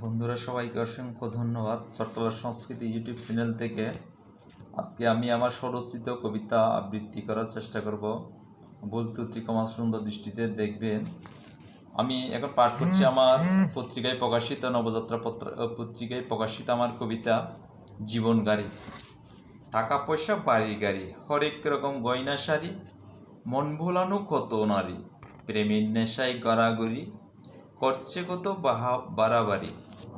বন্ধুরা সবাইকে অসংখ্য ধন্যবাদ। চট্টলা সংস্কৃতি ইউটিউব চ্যানেল থেকে আজকে আমি আমার স্বরচিত কবিতা আবৃত্তি করার চেষ্টা করব। ভুল ত্রুটি ক্ষমা সুন্দর দৃষ্টিতে দেখবেন। আমি এখন পাঠ করছি আমার পত্রিকায় প্রকাশিত নবযাত্রা পত্রিকায় প্রকাশিত আমার কবিতা জীবন গাড়ি। টাকা পয়সা বাড়ি গাড়ি, হরেক রকম গয়না শাড়ি, মন ভোলানো কত নারী, প্রেমের নেশায় গড়াগড়ি, করছে কত বাড়াবাড়ি,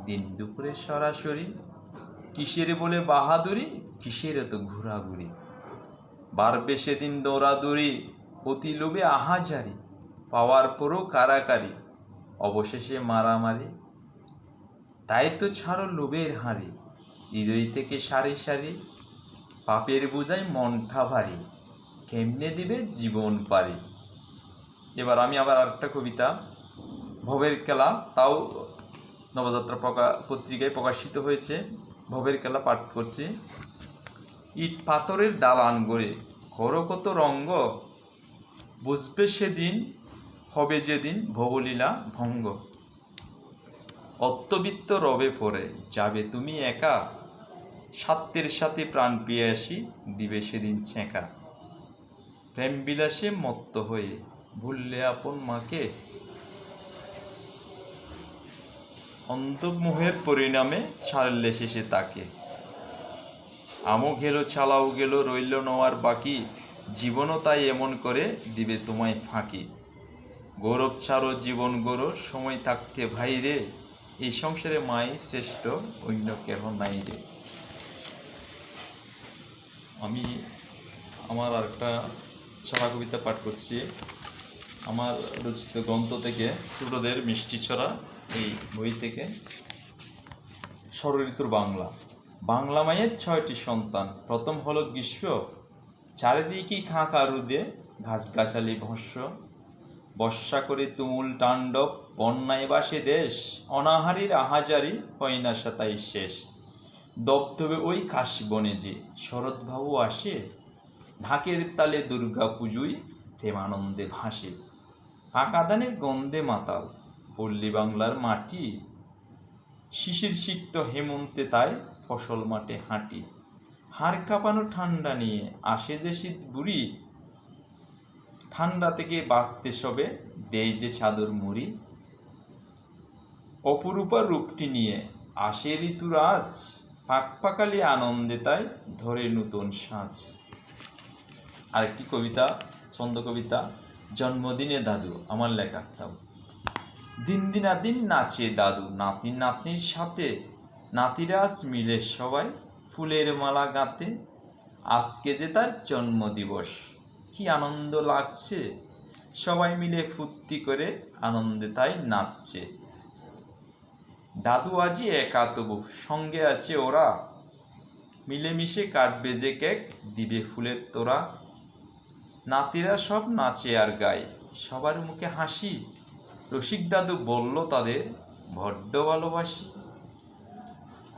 দিন দুপুরে সরাসরি, কিসের বলে বাহাদুরি, কিসের এত ঘোরাঘুরি, বাড়বে সেদিন দৌড়াদৌড়ি, অতি লোভে আহাজারি, পাওয়ার পরও কারাকারি, অবশেষে মারামারি, তাই তো ছাড়ো লোভের হাঁড়ি, হৃদয় থেকে সারি সারি, পাপের বোঝায় মনটা ভারী, কেমনে দিবে জীবন পারি। এবার আমি আবার আরেকটা কবিতা ভবের খেলা, তাও নবযাত্রা পত্রিকায় প্রকাশিত হয়েছে। ভবের খেলা পাঠ করছি। ইট পাথরের দালান গড়ে করো কত রঙ্গ, বুঝবে সেদিন হবে যেদিন ভবলীলা ভঙ্গ, অত্যবিত্ত রবে পড়ে যাবে তুমি একা, স্বার্থের সাথে প্রাণ পিয়াসী দিবে সেদিন ছেঁকা, প্রেম বিলাসে মত্ত হয়ে ভুললে আপন মাকে, অন্তর্মোহের পরিণামে ছাড়লে শেষে তাকে, আমও গেল ছালাও গেল রইল নেওয়ার বাকি, জীবনও তাই এমন করে দিবে তোমায় ফাঁকি, গৌরব ছাড়ো জীবন গৌর সময় থাকতে ভাই রে, এই সংসারে মাই শ্রেষ্ঠ অন্য কেহ নাই রে। আমি আমার আরেকটা ছড়া কবিতা পাঠ করছি আমার রচিত গ্রন্থ থেকে, ছোটদের মিষ্টি ছড়া, এই বই থেকে। ষড়ঋতুর বাংলা। বাংলা মায়ের 6টি সন্তান, প্রথম হলো গ্রীষ্ম, চারিদিকে খাঁকা রোদে ঘাসগাছালি ভস্য, বর্ষা করে তুমুল তাণ্ডব, বন্যায় বাসে দেশ, অনাহারীর আহাজারি হয় না সাতাই শেষ, দবদবে ওই কাশবনে যে শরৎবাবু আসে, ঢাকের তালে দুর্গা পুজোয় প্রেমানন্দে ভাসে, পাকা ধানের গন্ধে মাতাল পল্লী বাংলার মাটি, শিশির সিক্ত হেমন্তে তাই ফসল মাঠে হাঁটি, হাড় কাঁপানো ঠান্ডা নিয়ে আসে যে শীত বুড়ি, ঠান্ডা থেকে বাঁচতে সবে দেয় যে চাদর মুড়ি, অপরূপা রূপটি নিয়ে আসে ঋতুরাজ, পাক পাকালি আনন্দে তাই ধরে নতুন সাজ। আরেকটি কবিতা, ছন্দ কবিতা, জন্মদিনে দাদু, আমার লেখা। তাও দিন দিনাদিন নাচে দাদু নাতি নাতনির সাথে, নাতিরা আজ মিলে সবাই ফুলের মালা গাঁথে, আজকে যে তার জন্মদিবস, কি আনন্দ লাগছে, সবাই মিলে ফুর্তি করে আনন্দে তাই নাচছে, দাদু আজই একা তবু সঙ্গে আছে ওরা, মিলেমিশে কাটবে যে কেক দিবে ফুলের তোড়া, নাতিরা সব নাচে আর গায় সবার মুখে হাসি, রসিক দাদু বলল তাদের বড্ড ভালোবাসি,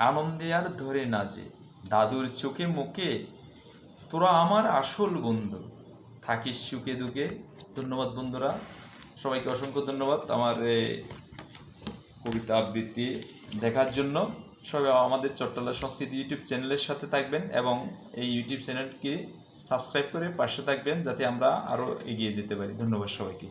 আনন্দে আর ধরে নাচে দাদুর চোখে মুখে, তোরা আমার আসল বন্ধু, থাকিস সুখে দুঃখে। ধন্যবাদ বন্ধুরা, সবাইকে অসংখ্য ধন্যবাদ আমার কবিতা আবৃত্তি দেখার জন্য। সবাই আমাদের চট্টলা সংস্কৃতি ইউটিউব চ্যানেলের সাথে থাকবেন এবং এই ইউটিউব চ্যানেলকে সাবস্ক্রাইব করে পাশে থাকবেন, যাতে আমরা আরও এগিয়ে যেতে পারি। ধন্যবাদ সবাইকে।